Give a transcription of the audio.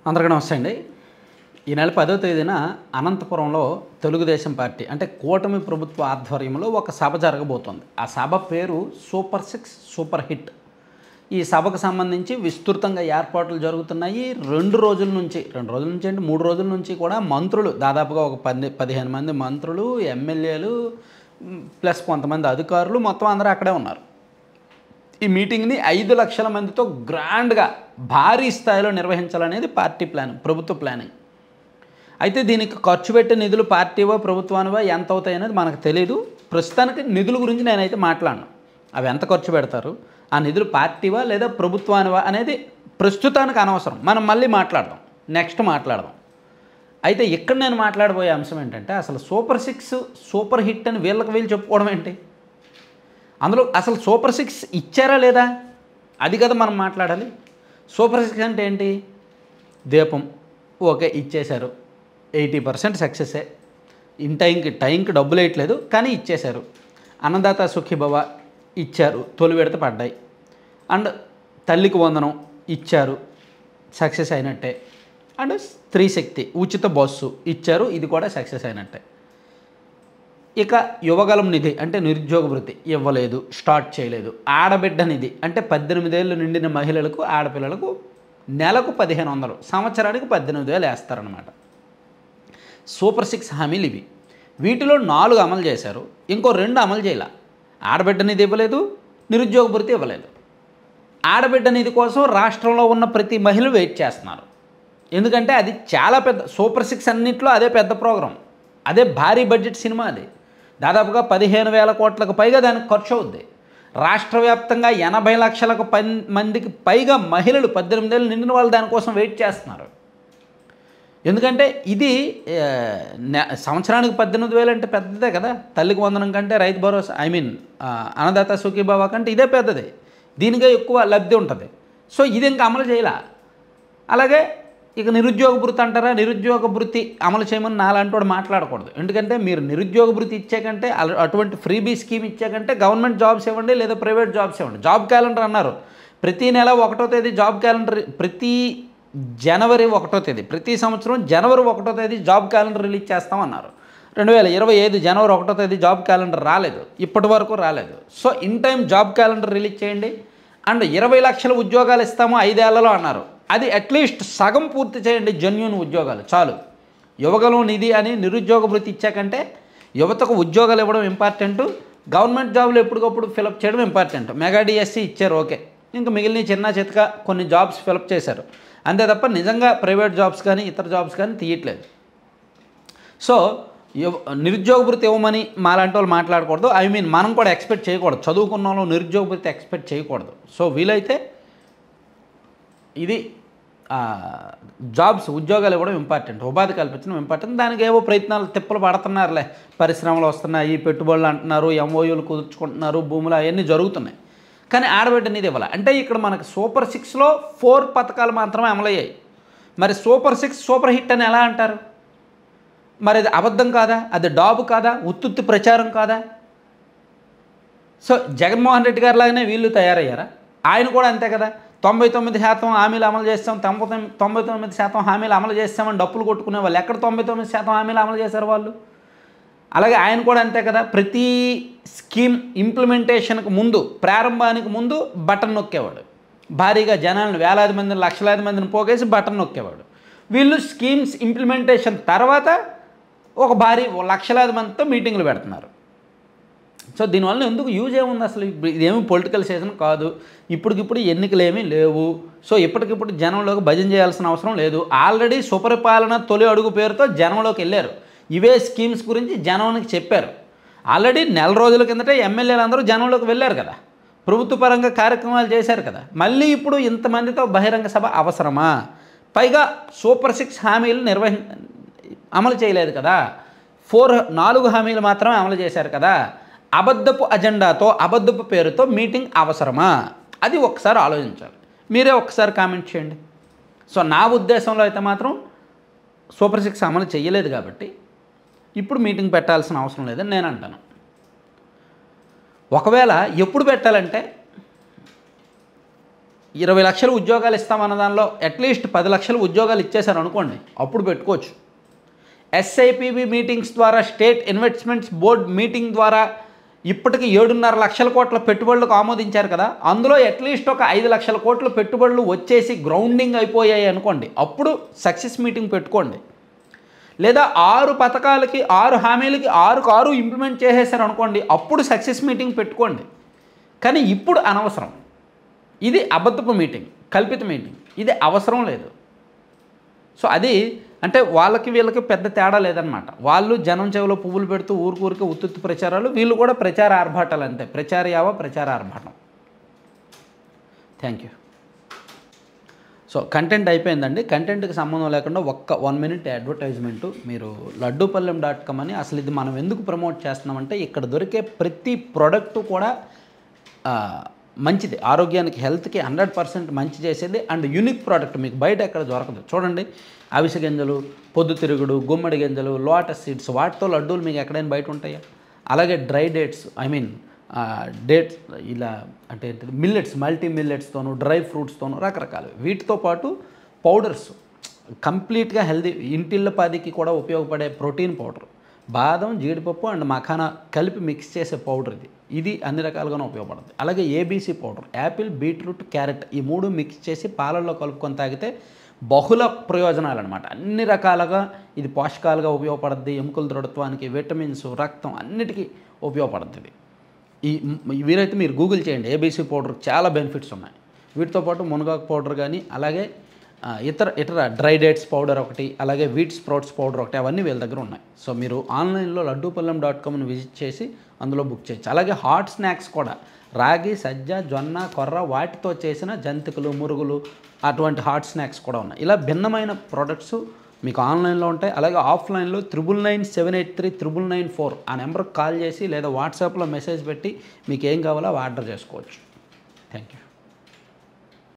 అందరికీ నమస్తే అండి. ఈ నెల 10వ తేదీన అనంతపురంలో తెలుగుదేశం పార్టీ అంటే కూటమి ప్రభుత్వ ఆధ్వర్యంలో ఒక సభ జరగబోతోంది. ఆ సభ పేరు సూపర్ 6 సూపర్ హిట్. ఈ సభకు సంబంధించి విస్తృతంగా ఏర్పాట్లు జరుగుతున్నాయి. 2 రోజుల నుంచి అంటే 3 రోజుల నుంచి కూడా మంత్రులు దాదాపుగా ఒక 15 మంది మంత్రులు, ఎమ్మెల్యేలు ప్లస్ కొంతమంది అధికారులు మొత్తం అందరూ అక్కడే ఉన్నారు. ఈ మీటింగ్ని 5 లక్షల మందితో గ్రాండ్గా భారీ స్థాయిలో నిర్వహించాలనేది పార్టీ ప్లాన్, ప్రభుత్వ ప్లానింగ్. అయితే దీనికి ఖర్చు పెట్టే నిధులు పార్టీవో ప్రభుత్వానివో ఎంత అవుతాయి అనేది మనకు తెలియదు. ప్రస్తుతానికి నిధుల గురించి నేనైతే మాట్లాడను. అవి ఎంత ఖర్చు పెడతారు, ఆ నిధులు పార్టీవా లేదా ప్రభుత్వానివా అనేది ప్రస్తుతానికి అనవసరం. మనం మళ్ళీ మాట్లాడదాం, నెక్స్ట్ మాట్లాడదాం. అయితే ఇక్కడ నేను మాట్లాడబోయే అంశం ఏంటంటే అసలు సూపర్ 6 సూపర్ హిట్ అని వీళ్ళు చెప్పుకోవడం ఏంటి, అందులో అసలు సూపర్ 6 ఇచ్చారా లేదా అది కదా మనం మాట్లాడాలి. సూపర్ 6 అంటే ఏంటి? దీపం ఓకే ఇచ్చేశారు, 80% సక్సెసే. టైంకి డబ్బులు వేయట్లేదు కానీ ఇచ్చేశారు. అన్నదాత సుఖీభవ ఇచ్చారు, తొలి విడత పడ్డాయి. అండ్ తల్లికి వందనం ఇచ్చారు, సక్సెస్ అయినట్టే. అండ్ స్త్రీ శక్తి ఉచిత బస్సు ఇచ్చారు, ఇది కూడా సక్సెస్ అయినట్టే. ఇక యువగలం నిధి అంటే నిరుద్యోగ వృత్తి ఇవ్వలేదు, స్టార్ట్ చేయలేదు. ఆడబిడ్డ నిధి అంటే 18 ఏళ్ళు నిండిన మహిళలకు, ఆడపిల్లలకు నెలకు 1500, సంవత్సరానికి 18,000 వేస్తారనమాట. సూపర్ 6 హామీలు ఇవి. వీటిలో 4 అమలు చేశారు, ఇంకో 2 అమలు చేయాల. ఆడబిడ్డ నిధి ఇవ్వలేదు, నిరుద్యోగ వృత్తి ఇవ్వలేదు. ఆడబిడ్డ నిధి కోసం రాష్ట్రంలో ఉన్న ప్రతి మహిళ వెయిట్ చేస్తున్నారు. ఎందుకంటే అది చాలా పెద్ద, సూపర్ 6 అన్నింటిలో అదే పెద్ద ప్రోగ్రాం, అదే భారీ బడ్జెట్ సినిమా. అది దాదాపుగా 15,000 కోట్లకు పైగా దానికి ఖర్చు అవుద్ది. రాష్ట్ర వ్యాప్తంగా 80 లక్షలకు మందికి పైగా మహిళలు 18 ఏళ్ళు నిండిన వాళ్ళు దానికోసం వెయిట్ చేస్తున్నారు. ఎందుకంటే ఇది సంవత్సరానికి 18,000 అంటే పెద్దదే కదా. తల్లికి వందనం కంటే రైతు భరోసా అన్నదాత సుఖీభవ కంటే ఇదే పెద్దది, దీనికే ఎక్కువ లబ్ధి ఉంటుంది. సో ఇది ఇంకా అమలు చేయాల. అలాగే ఇక నిరుద్యోగ భృతి అంటారా, నిరుద్యోగ భృతి అమలు చేయమని నాలాంటి వాడు మాట్లాడకూడదు. ఎందుకంటే మీరు నిరుద్యోగ భృతి ఇచ్చాకంటే, అటువంటి ఫ్రీబీ స్కీమ్ ఇచ్చాకంటే గవర్నమెంట్ జాబ్స్ ఇవ్వండి లేదా ప్రైవేట్ జాబ్స్ ఇవ్వండి. జాబ్ క్యాలెండర్ అన్నారు, ప్రతి నెల 1వ తేదీ జాబ్ క్యాలెండర్, ప్రతి జనవరి 1వ తేదీ, ప్రతి సంవత్సరం జనవరి 1వ తేదీ జాబ్ క్యాలెండర్ రిలీజ్ చేస్తామన్నారు. 2025 జనవరి 1వ తేదీ జాబ్ క్యాలెండర్ రాలేదు, ఇప్పటి వరకు రాలేదు. So in time job calendar release చేయండి. అండ్ 20 లక్షల ఉద్యోగాలు ఇస్తాము 5 ఏళ్లలో అన్నారు. అది అట్లీస్ట్ సగం పూర్తి చేయండి, జెన్యూన్ ఉద్యోగాలు చాలు. యువగలం నిధి అని నిరుద్యోగ వృత్తి ఇచ్చాకంటే యువతకు ఉద్యోగాలు ఇవ్వడం ఇంపార్టెంటు, గవర్నమెంట్ జాబులు ఎప్పటికప్పుడు ఫిలప్ చేయడం ఇంపార్టెంట్. మెగా డిఎస్సి ఇచ్చారు ఓకే, ఇంకా మిగిలిన చిన్న చితక కొన్ని జాబ్స్ ఫిలప్ చేశారు అంతే తప్ప నిజంగా ప్రైవేట్ జాబ్స్ కానీ ఇతర జాబ్స్ కానీ తీయట్లేదు. సో నిరుద్యోగ వృత్తి ఇవ్వమని మాలాంటి వాళ్ళు మాట్లాడకూడదు. మనం కూడా ఎక్స్పెక్ట్ చేయకూడదు, చదువుకున్న వాళ్ళు నిరుద్యోగ వృత్తి ఎక్స్పెక్ట్ చేయకూడదు. సో వీలైతే ఇది జాబ్స్, ఉద్యోగాలు ఇవ్వడం ఇంపార్టెంట్, ఉపాధి కల్పించడం ఇంపార్టెంట్. దానికి ఏవో ప్రయత్నాలు తిప్పలు పడుతున్నారులే, పరిశ్రమలు వస్తున్నాయి, పెట్టుబడులు అంటున్నారు, ఎంఓయూలు కుదుర్చుకుంటున్నారు, భూములు అవన్నీ జరుగుతున్నాయి. కానీ ఆడబిడ్డ నిధి ఇవ్వాలి. అంటే ఇక్కడ మనకు సూపర్ 6లో 4 పథకాలు మాత్రమే అమలయ్యాయి. మరి సూపర్ 6 సూపర్ హిట్ అని ఎలా అంటారు? మరి అది అబద్ధం కాదా, అది డాబు కాదా, ఉత్తుత్తి ప్రచారం కాదా? సో జగన్మోహన్ రెడ్డి గారి లాగానే వీళ్ళు తయారయ్యారా? ఆయన కూడా అంతే కదా, 99% హామీలు అమలు చేస్తాం, 99% హామీలు అమలు చేస్తామని డప్పులు కొట్టుకునే వాళ్ళు ఎక్కడ 99% హామీలు అమలు చేశారు వాళ్ళు? అలాగే ఆయన కూడా అంతే కదా, ప్రతి స్కీమ్ ఇంప్లిమెంటేషన్కి ముందు, ప్రారంభానికి ముందు బటన్ నొక్కేవాడు, భారీగా జనాలను వేలాది మందిని లక్షలాది మందిని పోగేసి బటన్ నొక్కేవాడు. వీళ్ళు స్కీమ్స్ ఇంప్లిమెంటేషన్ తర్వాత ఒక భారీ లక్షలాది మందితో మీటింగులు పెడుతున్నారు. సో దీనివల్ల ఎందుకు యూజ్ ఏముంది అసలు? ఇదేమీ పొలిటికల్ సీజన్ కాదు, ఇప్పటికిప్పుడు ఎన్నికలు ఏమీ లేవు. సో ఇప్పటికిప్పుడు జనంలోకి భజన చేయాల్సిన అవసరం లేదు. ఆల్రెడీ సుపరిపాలన తొలి అడుగు పేరుతో జనంలోకి వెళ్ళారు, ఇవే స్కీమ్స్ గురించి జనానికి చెప్పారు. ఆల్రెడీ నెల రోజుల కిందటే ఎమ్మెల్యేలు అందరూ జనంలోకి వెళ్ళారు కదా, ప్రభుత్వ పరంగా కార్యక్రమాలు చేశారు కదా. మళ్ళీ ఇప్పుడు ఇంతమందితో బహిరంగ సభ అవసరమా? పైగా సూపర్ 6 హామీలు అమలు చేయలేదు కదా, 4 హామీలు మాత్రమే అమలు చేశారు కదా. అబద్ధపు అజెండాతో, అబద్ధపు పేరుతో మీటింగ్ అవసరమా? అది ఒకసారి ఆలోచించాలి. మీరే ఒకసారి కామెంట్ చేయండి. సో నా ఉద్దేశంలో అయితే మాత్రం సూపర్ 6 అమలు చేయలేదు కాబట్టి ఇప్పుడు మీటింగ్ పెట్టాల్సిన అవసరం లేదని నేను అంటాను. ఒకవేళ ఎప్పుడు పెట్టాలంటే 20 లక్షల ఉద్యోగాలు ఇస్తామన్న దానిలో అట్లీస్ట్ 10 లక్షల ఉద్యోగాలు ఇచ్చేశారు అనుకోండి, అప్పుడు పెట్టుకోవచ్చు. ఎస్ఐపిబి మీటింగ్స్ ద్వారా, స్టేట్ ఇన్వెస్ట్మెంట్స్ బోర్డ్ మీటింగ్ ద్వారా ఇప్పటికి 7.5 లక్షల కోట్ల పెట్టుబడులకు ఆమోదించారు కదా, అందులో అట్లీస్ట్ ఒక 5 లక్షల కోట్ల పెట్టుబడులు వచ్చేసి గ్రౌండింగ్ అయిపోయాయి అనుకోండి, అప్పుడు సక్సెస్ మీటింగ్ పెట్టుకోండి. లేదా 6 పథకాలకి 6 హామీలకి 6 ఇంప్లిమెంట్ చేసేసారు అనుకోండి, అప్పుడు సక్సెస్ మీటింగ్ పెట్టుకోండి. కానీ ఇప్పుడు అనవసరం. ఇది అబద్ధపు మీటింగ్, కల్పిత మీటింగ్, ఇది అవసరం లేదు. సో అది అంటే వాళ్ళకి వీళ్ళకి పెద్ద తేడా లేదనమాట. వాళ్ళు జనం చెవిలో పువ్వులు పెడుతూ ఊరికి ఉత్తుత్తి ప్రచారాలు, వీళ్ళు కూడా ప్రచార ఆర్భాటాలు అంతే. ప్రచార యావ ప్రచార ఆర్భాటం. Thank you. సో కంటెంట్ అయిపోయిందండి. కంటెంట్కి సంబంధం లేకుండా 1 మినిట్ అడ్వర్టైజ్మెంటు. మీరు లడ్డూపల్లెం.com అని, అసలు ఇది మనం ఎందుకు ప్రమోట్ చేస్తున్నామంటే ఇక్కడ దొరికే ప్రతి ప్రోడక్ట్ కూడా మంచిది, ఆరోగ్యానికి హెల్త్కి 100% మంచి చేసేది అండ్ యూనిక్ ప్రోడక్ట్, మీకు బయట ఎక్కడ దొరకదు. చూడండి, అవిసె గింజలు, పొద్దుతిరుగుడు, గుమ్మడి గింజలు, లోటస్ సీడ్స్, వాటితో లడ్డూలు మీకు ఎక్కడైనా బయట ఉంటాయా? అలాగే డ్రై డేట్స్, డేట్స్, ఇలా అంటే మిల్లెట్స్, మల్టీ మిల్లెట్స్తోనూ, డ్రై ఫ్రూట్స్తోనూ రకరకాలు. వీటితో పాటు పౌడర్స్, కంప్లీట్గా హెల్దీ, ఇంటిల్లపాదికి కూడా ఉపయోగపడే ప్రోటీన్ పౌడర్, బాదం, జీడిపప్పు అండ్ మఖానా కలిపి మిక్స్ చేసే పౌడర్ ఇది అన్ని రకాలుగానే ఉపయోగపడుతుంది. అలాగే ABC powder, Apple, beetroot, carrot, ఈ 3 మిక్స్ చేసి పాలల్లో కలుపుకొని తాగితే బహుళ ప్రయోజనాలు అనమాట. అన్ని రకాలుగా ఇది పోషకాలుగా ఉపయోగపడుతుంది. ఎముకల దృఢత్వానికి, విటమిన్స్, రక్తం అన్నిటికీ ఉపయోగపడుతుంది. వీరైతే మీరు గూగుల్ చేయండి, ఏబీసీ పౌడర్ చాలా బెనిఫిట్స్ ఉన్నాయి. వీటితో పాటు మునగాకు పౌడర్ కానీ, అలాగే ఇతర డ్రై డేట్స్ పౌడర్ ఒకటి, అలాగే వీట్ స్ప్రౌట్స్ పౌడర్ ఒకటి, అవన్నీ వీళ్ళ దగ్గర ఉన్నాయి. సో మీరు ఆన్లైన్లో లడ్డూపల్లెం.comని విజిట్ చేసి అందులో బుక్ చేయొచ్చు. అలాగే హాట్ స్నాక్స్ కూడా, రాగి, సజ్జ, జొన్న, కొర్ర వాటితో చేసిన జంతికలు, మురుగులు, అటువంటి హాట్ స్నాక్స్ కూడా ఉన్నాయి. ఇలా భిన్నమైన ప్రోడక్ట్స్ మీకు ఆన్లైన్లో ఉంటాయి. అలాగే ఆఫ్లైన్లో 9997839994 ఆ నెంబర్కి కాల్ చేసి లేదా వాట్సాప్లో మెసేజ్ పెట్టి మీకు ఏం కావాలో అవి ఆర్డర్ చేసుకోవచ్చు. Thank you.